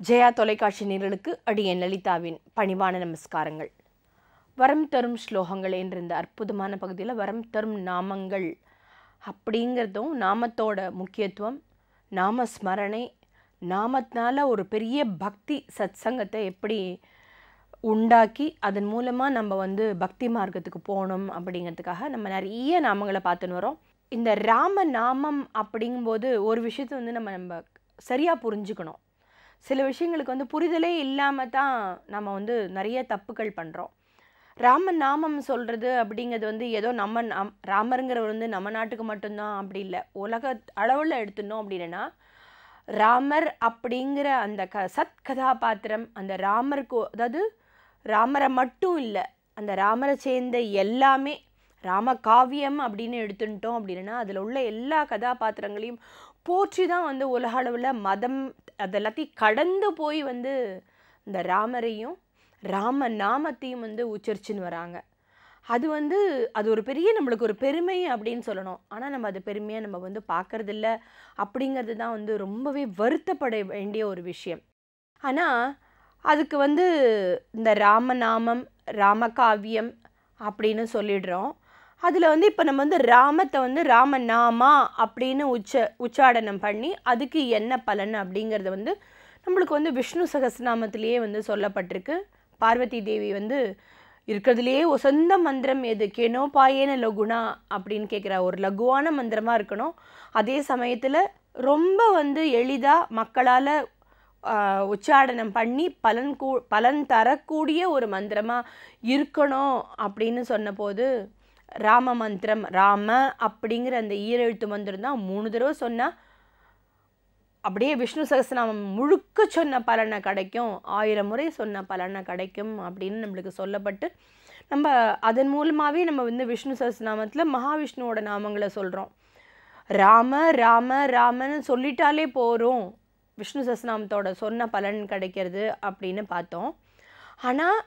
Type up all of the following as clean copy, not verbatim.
ஜெயா தொலைக்காட்சி நேயர்களுக்கு அடியேன் லலிதாவின் பணிவான நமஸ்காரங்கள். வரம் தரும் ஸ்லோகங்கள் என்ற இந்த அற்புதமான பகுதியில் வரம் தரும் நாமங்கள் அப்படிங்கிறதும் நாமத்தோட முக்கியத்துவம், நாம ஸ்மரணை, நாமத்தினால ஒரு பெரிய பக்தி சத்சங்கத்தை எப்படி உண்டாக்கி அதன் மூலமாக நம்ம பக்தி மார்க்கத்துக்கு போகணும் அப்படிங்கிறதுக்காக நம்ம நிறைய நாமங்களை பார்த்துன்னு வரோம். இந்த ராம நாமம் அப்படிங்கும்போது ஒரு விஷயத்தை நம்ம சரியாக புரிஞ்சுக்கணும். சில விஷயங்களுக்கு புரிதலே இல்லாமல் தான் நம்ம நிறைய தப்புக்கள் பண்ணுறோம். ராம நாமம் சொல்கிறது அப்படிங்கிறது ஏதோ ராமருங்கிறவர் நம்ம நாட்டுக்கு மட்டும்தான் அப்படி இல்லை, உலக அளவில் எடுத்துனோம் அப்படின்னா ராமர் அப்படிங்கிற அந்த சத் கதாபாத்திரம் அந்த ராமருக்கு, அதாவது ராமரை மட்டும் இல்லை, அந்த ராமரை சேர்ந்த எல்லாமே ராம காவியம் அப்படின்னு எடுத்துட்டோம் அப்படின்னா அதில் உள்ள எல்லா கதாபாத்திரங்களையும் போற்றி தான் உலக அளவில் மதம் அதெல்லாத்தையும் கடந்து போய் இந்த ராமரையும் ராம நாமத்தையும் உச்சரிச்சுன்னு வராங்க. அது அது ஒரு பெரிய நம்மளுக்கு ஒரு பெருமை அப்படின்னு சொல்லணும். ஆனால் நம்ம அது பெருமையாக நம்ம பார்க்கறதில்ல அப்படிங்கிறது தான் ரொம்பவே வருத்தப்பட வேண்டிய ஒரு விஷயம். ஆனால் அதுக்கு இந்த ராமநாமம் ராமகாவியம் அப்படின்னு சொல்லிடுறோம். அதில் இப்போ நம்ம ராமத்தை ராமநாமா அப்படின்னு உச்சாடனம் பண்ணி அதுக்கு என்ன பலன் அப்படிங்கிறது நம்மளுக்கு விஷ்ணு சகஸ்ரநாமத்திலேயே சொல்லப்பட்டிருக்கு. பார்வதி தேவி இருக்கிறதுலேயே உசந்த மந்திரம் எது, கேனோபாயேன லகுணா அப்படின்னு கேட்குறா. ஒரு லகுவான மந்திரமாக இருக்கணும், அதே சமயத்தில் ரொம்ப எளிதாக மக்களால் உச்சாடனம் பண்ணி பலன் தரக்கூடிய ஒரு மந்திரமாக இருக்கணும் அப்படின்னு சொன்னபோது ராம மந்திரம், ராம அப்படிங்கிற அந்த ஈரெழுத்து மந்திரம் தான் 3 தடவை சொன்னால் அப்படியே விஷ்ணு சகஸ்ரநாமம் முழுக்க சொன்ன பலனை கிடைக்கும், 1000 முறை சொன்ன பலனை கிடைக்கும் அப்படின்னு நம்மளுக்கு சொல்லப்பட்டு நம்ம அதன் மூலமாகவே நம்ம விஷ்ணு சகஸ்ரநாமத்தில் மகாவிஷ்ணுவோட நாமங்களை சொல்கிறோம். ராம ராம ராமன்னு சொல்லிட்டாலே போகிறோம், விஷ்ணு சகஸ்ரநாமத்தோட சொன்ன பலன் கிடைக்கிறது அப்படின்னு பார்த்தோம். ஆனால்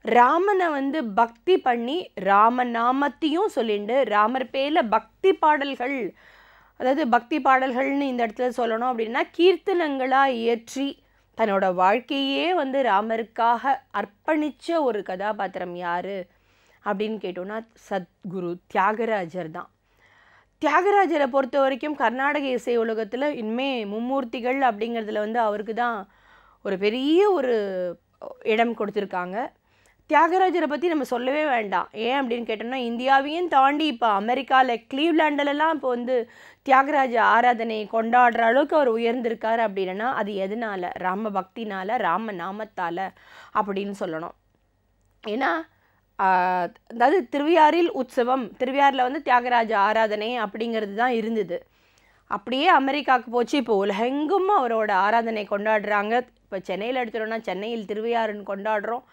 ராமனை பக்தி பண்ணி ராமநாமத்தையும் சொல்லிட்டு ராமர் பேரில் பக்தி பாடல்கள், அதாவது பக்தி பாடல்கள்னு இந்த இடத்துல சொல்லணும் அப்படின்னா கீர்த்தனங்களாக இயற்றி தன்னோட வாழ்க்கையே ராமருக்காக அர்ப்பணித்த ஒரு கதாபாத்திரம் யார் அப்படின்னு கேட்டோன்னா சத்குரு தியாகராஜர் தான். தியாகராஜரை பொறுத்த வரைக்கும் கர்நாடக இசை உலகத்தில் இனிமே மும்மூர்த்திகள் அப்படிங்கிறதுல அவருக்கு தான் ஒரு பெரிய ஒரு இடம் கொடுத்துருக்காங்க. தியாகராஜரை பற்றி நம்ம சொல்லவே வேண்டாம். ஏன் அப்படின்னு கேட்டோம்னா இந்தியாவையும் தாண்டி இப்போ அமெரிக்காவில் கிளீவ்லாண்டிலலாம் இப்போ தியாகராஜ ஆராதனை கொண்டாடுற அளவுக்கு அவர் உயர்ந்திருக்கார். அப்படின்னா அது எதனால்? ராம பக்தினால், ராம நாமத்தால் அப்படின்னு சொல்லணும். ஏன்னா அதாவது திருவையாறில் உற்சவம், திருவையாறில் தியாகராஜ ஆராதனை அப்படிங்கிறது தான் இருந்தது. அப்படியே அமெரிக்காவுக்கு போச்சு, இப்போ உலகெங்கும் அவரோட ஆராதனை கொண்டாடுறாங்க. இப்போ சென்னையில் எடுத்துட்டோம்னா சென்னையில் திருவையாறுன்னு கொண்டாடுறோம்.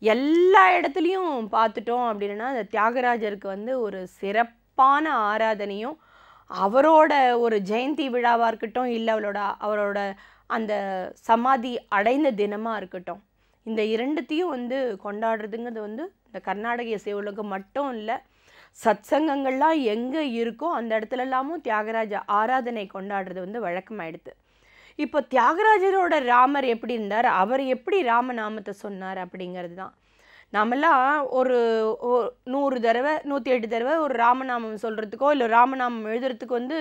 எல்லா இடத்துலையும் பார்த்துட்டோம் அப்படின்னா அந்த தியாகராஜருக்கு ஒரு சிறப்பான ஆராதனையும் அவரோட ஒரு ஜெயந்தி விழாவாக இருக்கட்டும், இல்லை அவரோட அந்த சமாதி அடைந்த தினமாக இருக்கட்டும், இந்த இரண்டுத்தையும் கொண்டாடுறதுங்கிறது இந்த கர்நாடக இசை உலகம் மட்டும் இல்லை, சத்சங்கங்கள்லாம் எங்கே இருக்கோ அந்த இடத்துலலாமும் தியாகராஜ ஆராதனை கொண்டாடுறது வழக்கமாயிடுது. இப்போ தியாகராஜரோட ராமர் எப்படி இருந்தார், அவர் எப்படி ராமநாமத்தை சொன்னார் அப்படிங்கிறது தான். நாமெல்லாம் ஒரு 100 தடவை 108 தடவை ஒரு ராமநாமம் சொல்கிறதுக்கோ இல்லை ராமநாமம் எழுதுறதுக்கு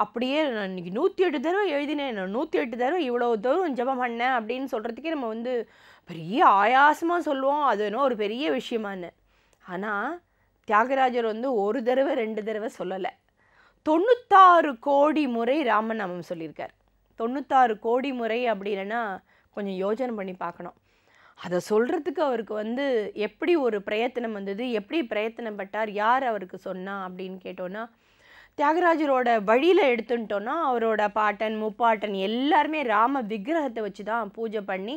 அப்படியே நான் இன்றைக்கி 108 தடவை எழுதினேன், நான் 108 தடவை இவ்வளோ தூரம் ஜபம் பண்ணேன் அப்படின்னு சொல்கிறதுக்கே நம்ம பெரிய ஆயாசமாக சொல்லுவோம், அது என்ன ஒரு பெரிய விஷயமானு. ஆனால் தியாகராஜர் ஒரு தடவை 2 தடவை சொல்லலை, 96 கோடி முறை ராமநாமம் சொல்லியிருக்கார். 96 கோடி முறை அப்படின்னா கொஞ்சம் யோசனை பண்ணி பார்க்கணும். அதை சொல்கிறதுக்கு அவருக்கு எப்படி ஒரு பிரயத்தனம் வந்தது, எப்படி பிரயத்தனப்பட்டார், யார் அவருக்கு சொன்னா அப்படின்னு கேட்டோன்னா தியாகராஜரோட வழியில் எடுத்துட்டோன்னா அவரோட பாட்டன் முப்பாட்டன் எல்லாருமே ராம விக்கிரகத்தை வச்சு தான் பூஜை பண்ணி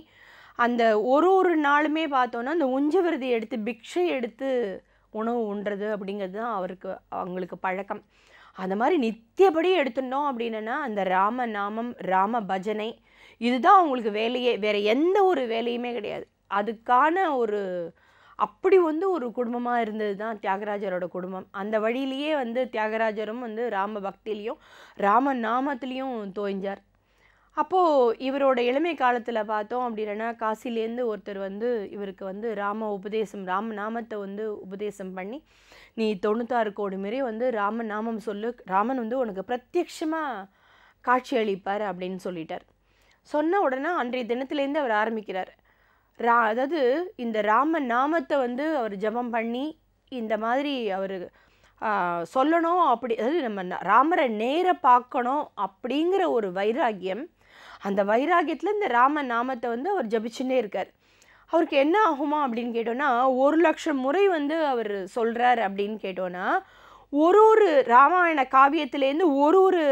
அந்த ஒரு நாளுமே பார்த்தோன்னா அந்த உஞ்சவிரதி எடுத்து பிக்ஷை எடுத்து உணவு உண்றது அப்படிங்கிறது தான் அவங்களுக்கு பழக்கம். அந்த மாதிரி நித்தியப்படி எடுத்துட்டோம் அப்படின்னா அந்த ராம நாமம் ராம பஜனை இதுதான் அவங்களுக்கு வேலையே, வேற எந்த ஒரு வேலையுமே கிடையாது. அதுக்கான ஒரு அப்படி வந்து ஒரு குடும்பமாக இருந்தது தான் தியாகராஜரோட குடும்பம். அந்த வழியிலேயே வந்து தியாகராஜரும் வந்து ராம பக்தியிலையும் ராம நாமத்திலையும் தோய்ஞ்சார். அப்போது இவரோட இளமை காலத்தில் பார்த்தோம் அப்படின்னா, காசிலேருந்து ஒருத்தர் வந்து இவருக்கு வந்து ராம நாமத்தை வந்து உபதேசம் பண்ணி, நீ 96 கோடி முறை வந்து ராம நாமம் சொல்லு, ராமன் வந்து உனக்கு பிரத்யட்சமாக காட்சி அளிப்பார் அப்படின்னு சொல்லிட்டார். சொன்ன உடனே அன்றைய தினத்துலேருந்து அவர் ஆரம்பிக்கிறார். அதாவது இந்த ராம நாமத்தை வந்து அவர் ஜபம் பண்ணி இந்த மாதிரி அவர் சொல்லணும். அப்படி அதாவது நம்ம ராமரை நேர பார்க்கணும் அப்படிங்கிற ஒரு வைராகியம், அந்த வைராகியத்தில் இந்த ராம நாமத்தை வந்து அவர் ஜபிச்சுட்டே இருக்கார். அவருக்கு என்ன ஆகுமா அப்படின்னு கேட்டோன்னா, 1,00,000 முறை வந்து அவர் சொல்கிறார் அப்படின்னு கேட்டோன்னா, ஒரு ஒரு ராமாயண காவியத்திலேருந்து ஒரு ஒரு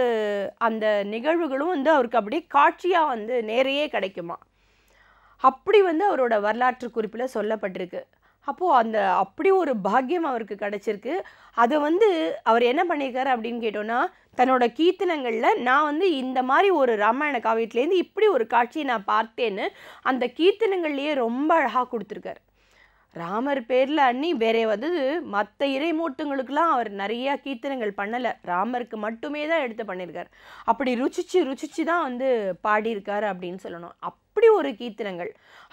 அந்த நிகழ்வுகளும் வந்து அவருக்கு அப்படியே காட்சியாக வந்து நேரையே கிடைக்குமா. அப்படி வந்து அவரோட வரலாற்று குறிப்பில் சொல்லப்பட்டிருக்கு. அப்போது அப்படி ஒரு பாக்கியம் அவருக்கு கிடச்சிருக்கு. அதை வந்து அவர் என்ன பண்ணியிருக்காரு அப்படின்னு கேட்டோன்னா, தன்னோட கீர்த்தனங்களில் நான் வந்து இந்த மாதிரி ஒரு ராமாயண காவியத்துலேருந்து இப்படி ஒரு காட்சியை நான் பார்த்தேன்னு அந்த கீர்த்தனங்கள்லேயே ரொம்ப அழகாக கொடுத்துருக்காரு. ராமர் பேரில் அன்னி வேற வந்து மற்ற இறைமூர்த்தங்களுக்கெல்லாம் அவர் நிறையா கீர்த்தனங்கள் பண்ணலை, ராமருக்கு மட்டுமே தான் எடுத்து பண்ணியிருக்கார். அப்படி ருச்சிச்சு தான் வந்து பாடியிருக்காரு அப்படின்னு சொல்லணும். அப்படி ஒரு கீர்த்தனங்கள்,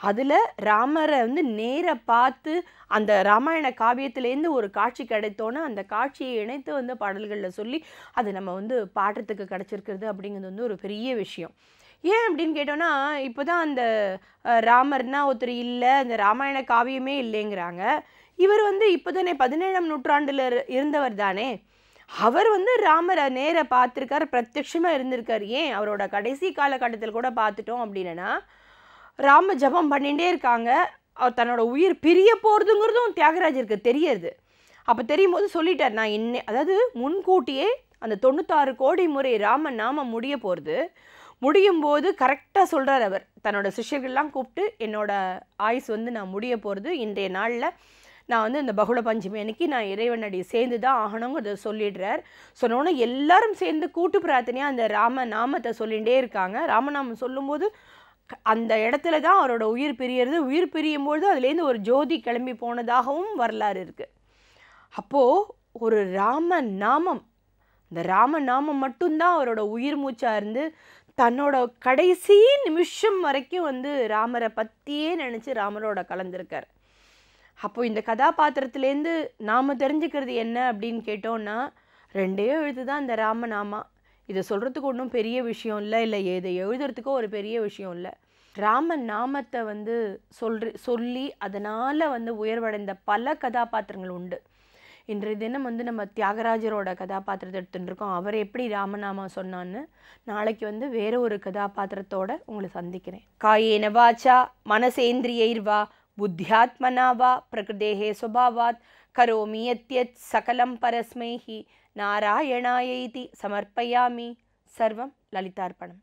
அதில் ராமரை வந்து நேர பார்த்து அந்த ராமாயண காவியத்திலேருந்து ஒரு காட்சி கிடைத்தோன்னா அந்த காட்சியை இணைத்து வந்து பாடல்களில் சொல்லி அது நம்ம வந்து பாடுறதுக்கு கிடச்சிருக்கிறது அப்படிங்கிறது வந்து ஒரு பெரிய விஷயம். ஏன் அப்படின்னு கேட்டோன்னா, இப்போ தான் அந்த ராமர்னா ஒருத்தர் இல்லை, அந்த ராமாயண காவியமே இல்லைங்கிறாங்க. இவர் வந்து இப்போ தானே 17ஆம் நூற்றாண்டில் இருந்தவர் தானே. அவர் வந்து ராமரை நேர பார்த்துருக்கார், பிரத்யட்சமாக இருந்திருக்கார். ஏன் அவரோட கடைசி காலகட்டத்தில் கூட பார்த்துட்டோம் அப்படின்னா, ராம ஜபம் பண்ணிகிட்டே இருக்காங்க. அவர் தன்னோட உயிர் பிரிய போகிறதுங்கிறதும் தியாகராஜருக்கு தெரியுது. அப்போ தெரியும் போது சொல்லிட்டார், நான் அதாவது முன்கூட்டியே அந்த 96 கோடி முறை ராம நாமம் முடியும் போது கரெக்டாக சொல்கிறார். அவர் தன்னோட சிஷ்யர்கள்லாம் கூப்பிட்டு, என்னோட ஆயுஸ் வந்து நான் முடிய போகிறது, இன்றைய நாளில் நான் வந்து இந்த பகுள பஞ்சமி அன்னைக்கு நான் இறைவனடி சேர்ந்து தான் ஆகணுங்கிறத சொல்லிடுறார். சொன்னோன்னே எல்லாரும் சேர்ந்து கூட்டு பிரார்த்தனையாக அந்த ராம நாமத்தை சொல்லிகிட்டே இருக்காங்க. ராமநாமம் சொல்லும்போது அந்த இடத்துல தான் அவரோட உயிர் பிரியறது. உயிர் பிரியும்போது அதுலேருந்து ஒரு ஜோதி கிளம்பி போனதாகவும் வரலாறு இருக்குது. அப்போது ஒரு இந்த ராம நாமம் மட்டும்தான் அவரோட உயிர் மூச்சாக இருந்து தன்னோட கடைசி நிமிஷம் வரைக்கும் வந்து ராமரை பற்றியே நினச்சி ராமரோட கலந்துருக்கார். அப்போது இந்த கதாபாத்திரத்துலேருந்து நாம் தெரிஞ்சுக்கிறது என்ன அப்படின்னு கேட்டோன்னா, 2 எழுத்து தான் இந்த ராமநாமா. இதை சொல்கிறதுக்கு ஒன்றும் பெரிய விஷயம் இல்லை, இதை எழுதுறதுக்கோ ஒரு பெரிய விஷயம் இல்லை. ராம நாமத்தை வந்து சொல்லி அதனால் வந்து உயர்வடைந்த பல கதாபாத்திரங்கள் உண்டு. இன்றைய தினம் வந்து நம்ம தியாகராஜரோட கதாபாத்திரத்தை எடுத்துகிட்டு இருக்கோம். அவர் எப்படி ராமநாமம் சொன்னான்னு. நாளைக்கு வந்து வேற ஒரு கதாபாத்திரத்தோட உங்களை சந்திக்கிறேன். காயேன வாச்சா மனசேந்திரியைர்வா புத்தியாத்மனா வா பிரகிருதேஹே ஸ்வபாவாத் கரோமி யத்யத் சகலம் பரஸ்மைஹி நாராயணாயைதி சமர்ப்பயாமி. சர்வம் லலிதார்ப்பணம்.